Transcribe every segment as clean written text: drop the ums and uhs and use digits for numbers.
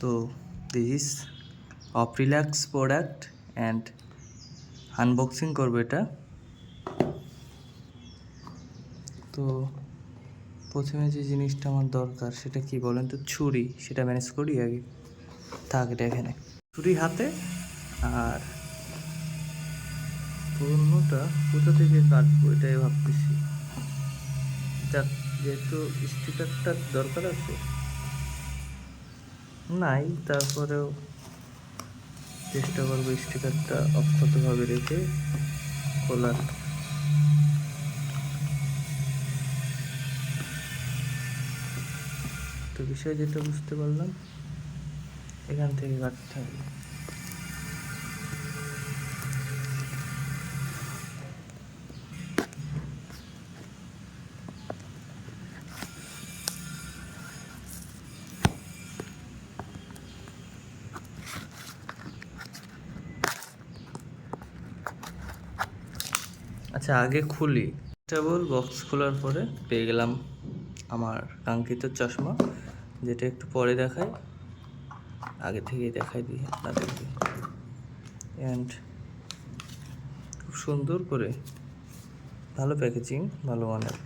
তো this is Aprilax product and unboxing করবো এটা। তো প্রথমে যে জিনিসটা আমার দরকার সেটা কি বলেন তো, ছুরি। সেটা ম্যানেজ করি আগে, থাক এটা এখানে। ছুরি হাতে, আর পণ্যটা কোথা থেকে কাটবো এটাই ভাবতেছি। যাক, যেহেতু স্টিকারটার দরকার আছে নাই, তারপরেও চেষ্টা করবো স্টিকারটা অক্ষতভাবে রেখে খোলার। তো বিষয় যেটা বুঝতে পারলাম, এখান থেকে কাটতে হবে। আচ্ছা, আগে খুলি। কেবল বক্স খোলার পরে পেয়ে গেলাম আমার কাঙ্ক্ষিত চশমা, যেটা একটু পরে দেখাই, আগে থেকেই দেখাই দিই আপনাদেরকে। অ্যান্ড খুব সুন্দর করে, ভালো প্যাকেজিং, ভালো মানের।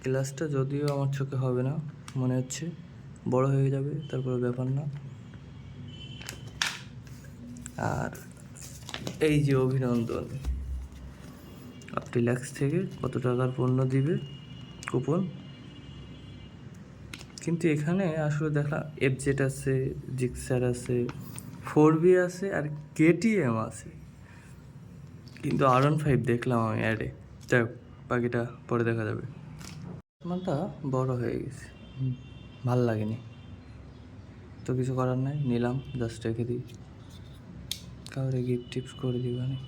গ্লাসটা যদিও আমার চোখে হবে না মনে হচ্ছে, বড় হয়ে যাবে, তারপরে ব্যাপার না। আর এই যে অভিনন্দন, অপ্রিল্যাক্স থেকে কত টাকার পণ্য দিবে কুপন। কিন্তু এখানে আসলে দেখা এফজেড আছে, জিক্সার আছে, 4B আছে, আর KTM আছে, কিন্তু R15 দেখলাম আমি অ্যাডে। যাই হোক, বাকিটা পরে দেখা যাবে। চশমাটা বড় হয়ে গেছে, ভাল লাগেনি, তো কিছু করার নাই, নিলাম, জাস্ট রেখে দিই, কাউরে গিফট টিপস করে দিবানি।